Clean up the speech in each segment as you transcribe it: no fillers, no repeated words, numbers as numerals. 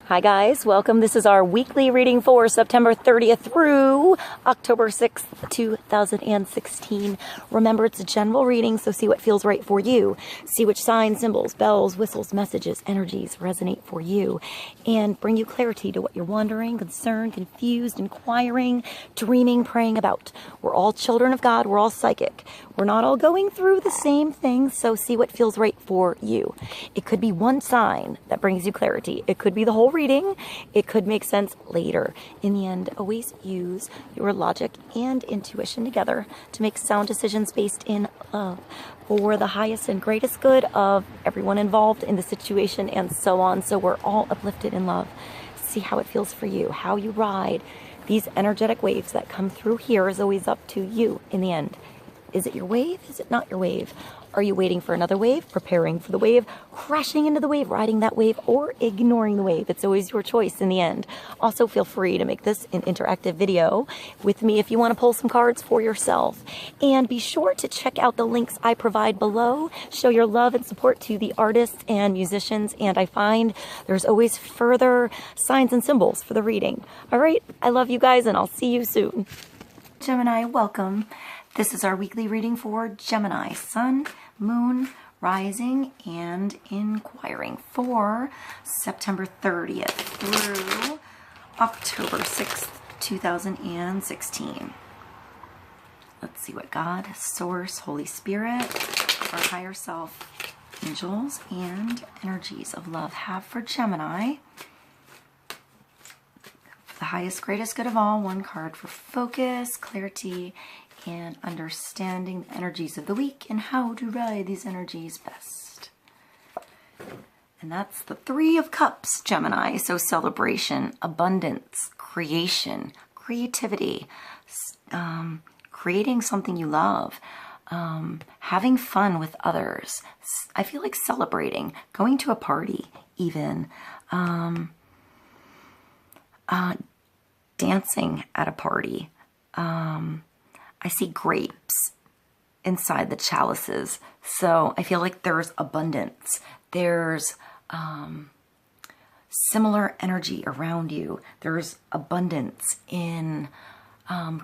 Hi guys, welcome. This is our weekly reading for September 30th through October 6th, 2016. Remember, it's a general reading, so see what feels right for you. See which signs, symbols, bells, whistles, messages, energies resonate for you and bring you clarity to what you're wondering, concerned, confused, inquiring, dreaming, praying about. We're all children of God. We're all psychic. We're not all going through the same things, so see what feels right for you. It could be one sign that brings you clarity. It could be the whole reading. It could make sense later. In the end, always use your logic and intuition together to make sound decisions based in love for the highest and greatest good of everyone involved in the situation and so on. So we're all uplifted in love. See how it feels for you, how you ride. These energetic waves that come through here is always up to you in the end. Is it your wave? Is it not your wave? Are you waiting for another wave, preparing for the wave, crashing into the wave, riding that wave, or ignoring the wave? It's always your choice in the end. Also, feel free to make this an interactive video with me if you want to pull some cards for yourself. And be sure to check out the links I provide below. Show your love and support to the artists and musicians. And I find there's always further signs and symbols for the reading. All right, I love you guys, and I'll see you soon. Gemini, welcome. This is our weekly reading for Gemini, Sun, Moon, Rising, and Inquiring for September 30th through October 6th, 2016. Let's see what God, Source, Holy Spirit, our higher self, angels, and energies of love have for Gemini. For the highest, greatest good of all, one card for focus, clarity, and understanding the energies of the week and how to ride these energies best. And that's the Three of Cups, Gemini. So celebration, abundance, creation, creativity, creating something you love, having fun with others. I feel like celebrating, going to a party even, dancing at a party. I see grapes inside the chalices. So I feel like there's abundance. There's similar energy around you. There's abundance in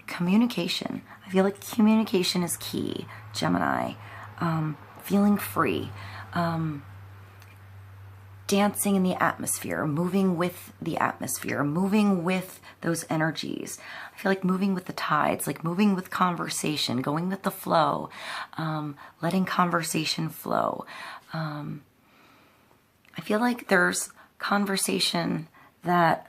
communication. I feel like communication is key, Gemini. Feeling free. Dancing in the atmosphere, moving with the atmosphere, moving with those energies. I feel like moving with the tides, like moving with conversation, going with the flow, letting conversation flow. I feel like there's conversation that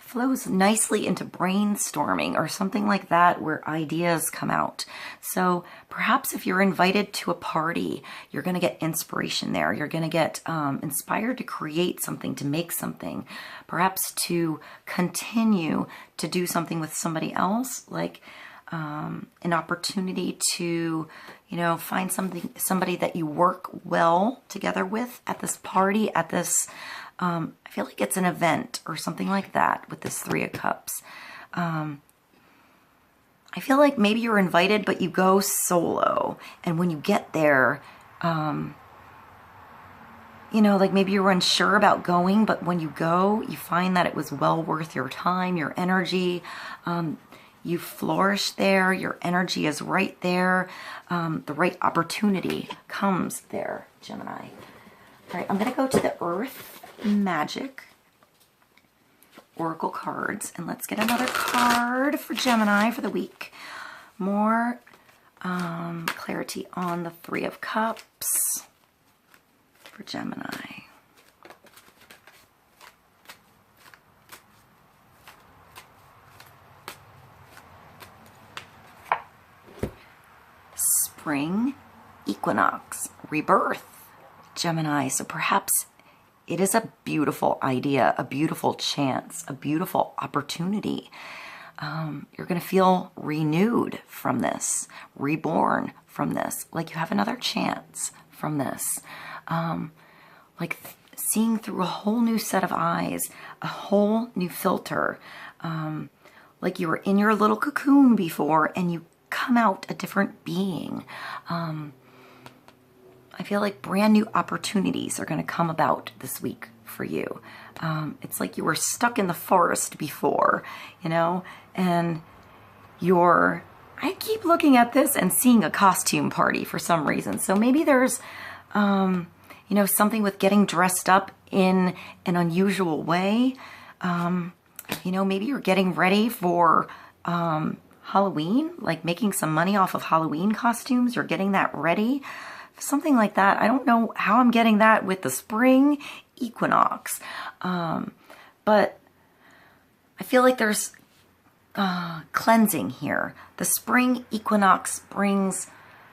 flows nicely into brainstorming or something like that where ideas come out. So perhaps if you're invited to a party, you're going to get inspiration there. You're going to get inspired to create something, to make something, perhaps to continue to do something with somebody else, like an opportunity to, find somebody that you work well together with at this party, at this I feel like it's an event or something like that with this Three of Cups. I feel like maybe you're invited, but you go solo. And when you get there, like maybe you were unsure about going, but when you go, you find that it was well worth your time, your energy. You flourish there. Your energy is right there. The right opportunity comes there, Gemini. All right, I'm going to go to the Earth Magic Oracle cards, and let's get another card for Gemini for the week. More clarity on the Three of Cups for Gemini. Spring equinox, rebirth, Gemini. So perhaps it is a beautiful idea, a beautiful chance, a beautiful opportunity. You're going to feel renewed from this, reborn from this, like you have another chance from this. Like seeing through a whole new set of eyes, a whole new filter. Like you were in your little cocoon before and you come out a different being. I feel like brand new opportunities are going to come about this week for you. It's like you were stuck in the forest before, you know, and I keep looking at this and seeing a costume party for some reason. So maybe there's, you know, something with getting dressed up in an unusual way. You know, maybe you're getting ready for Halloween, like making some money off of Halloween costumes. You're getting that ready, something like that. I don't know how I'm getting that with the spring equinox, but I feel like there's cleansing here. The spring equinox brings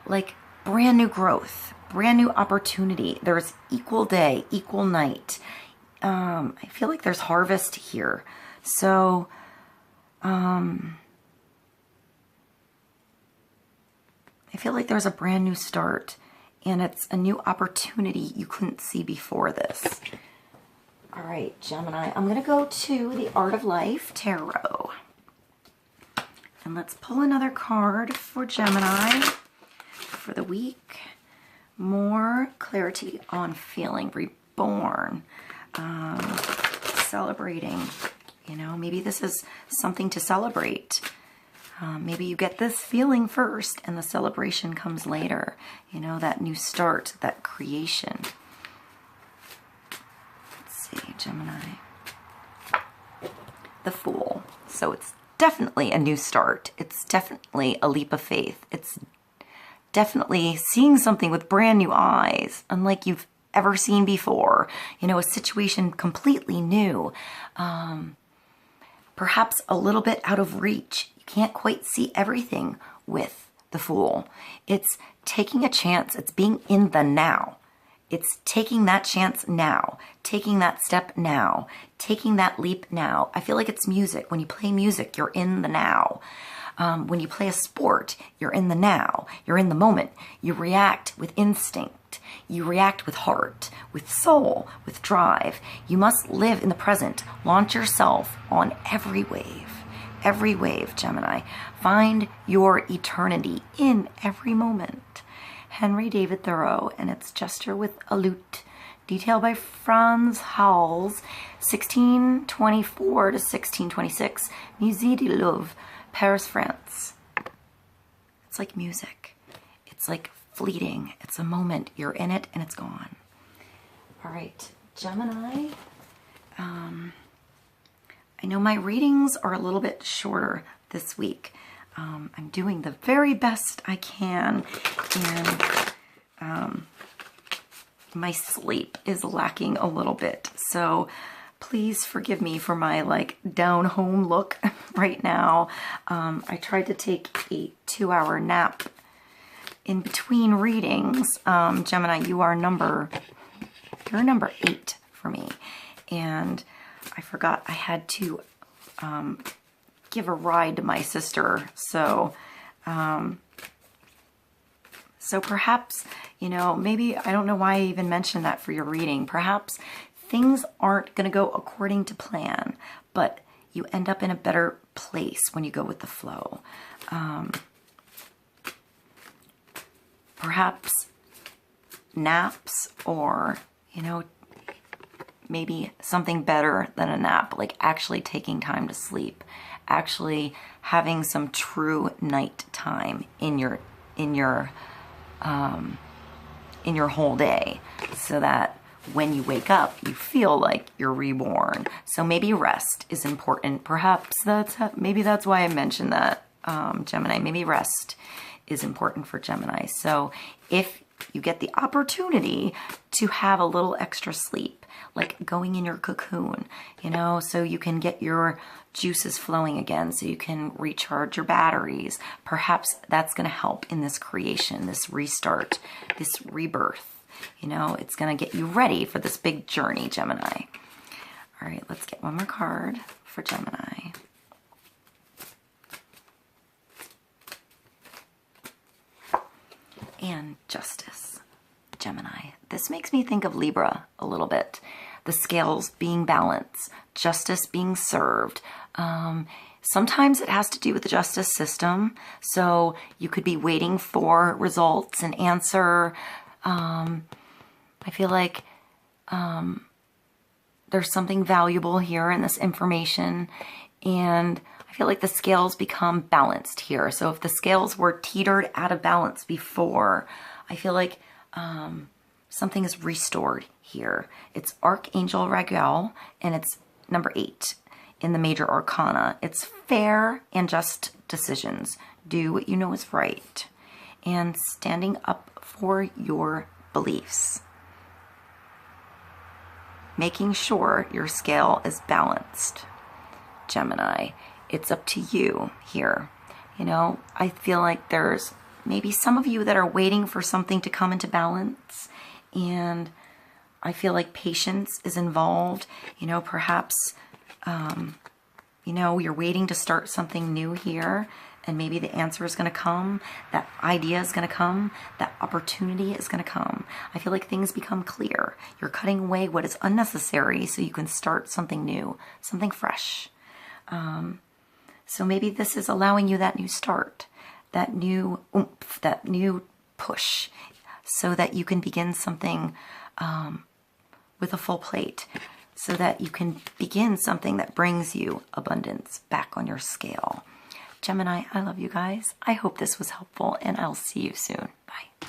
like brand new growth, brand new opportunity. There's equal day, equal night. I feel like there's harvest here. So, I feel like there's a brand new start, and it's a new opportunity you couldn't see before this. All right, Gemini, I'm going to go to the Art of Life Tarot. And let's pull another card for Gemini for the week. More clarity on feeling reborn, celebrating. You know, maybe this is something to celebrate. Maybe you get this feeling first and the celebration comes later. You know, that new start, that creation. Let's see, Gemini. The Fool. So it's definitely a new start. It's definitely a leap of faith. It's definitely seeing something with brand new eyes, unlike you've ever seen before. You know, a situation completely new. Perhaps a little bit out of reach. You can't quite see everything with the Fool. It's taking a chance. It's being in the now. It's taking that chance now, taking that step now, taking that leap now. I feel like it's music. When you play music, you're in the now. When you play a sport, you're in the now. You're in the moment. You react with instinct. You react with heart, with soul, with drive. You must live in the present. Launch yourself on every wave, Gemini. Find your eternity in every moment. Henry David Thoreau, and it's Gesture with a Lute. Detail by Franz Hals, 1624 to 1626. Musée du Louvre, Paris, France. It's like music. It's like fleeting. It's a moment. You're in it and it's gone. All right, Gemini. I know my readings are a little bit shorter this week. I'm doing the very best I can, and my sleep is lacking a little bit. So please forgive me for my like down home look right now. I tried to take a 2-hour nap in between readings. Gemini, you're number 8 for me. And I forgot I had to give a ride to my sister. So, so perhaps, you know, maybe, I don't know why I even mentioned that for your reading. Perhaps things aren't going to go according to plan, but you end up in a better place when you go with the flow. Perhaps naps, or, you know, maybe something better than a nap, like actually taking time to sleep, actually having some true night time in your whole day, so that when you wake up, you feel like you're reborn. So maybe rest is important. Perhaps maybe that's why I mentioned that, Gemini. Maybe rest is important for Gemini. So if you get the opportunity to have a little extra sleep, like going in your cocoon, you know, so you can get your juices flowing again, so you can recharge your batteries. Perhaps that's going to help in this creation, this restart, this rebirth. You know, it's going to get you ready for this big journey, Gemini. All right, let's get one more card for Gemini. And Justice, Gemini. This makes me think of Libra a little bit. The scales being balanced, justice being served. Sometimes it has to do with the justice system. So you could be waiting for results and answer. I feel like there's something valuable here in this information, and I feel like the scales become balanced here. So if the scales were teetered out of balance before, I feel like something is restored here. It's Archangel Raguel, and it's number 8 in the major arcana. It's fair and just decisions. Do what you know is right. And standing up for your beliefs. Making sure your scale is balanced. Gemini, it's up to you here. You know, I feel like there's maybe some of you that are waiting for something to come into balance, and I feel like patience is involved. You know, perhaps, you know, you're waiting to start something new here, and maybe the answer is going to come, that idea is going to come, that opportunity is going to come. I feel like things become clear. You're cutting away what is unnecessary so you can start something new, something fresh. So maybe this is allowing you that new start, that new oomph, that new push, so that you can begin something with a full plate, so that you can begin something that brings you abundance back on your scale. Gemini, I love you guys. I hope this was helpful, and I'll see you soon. Bye.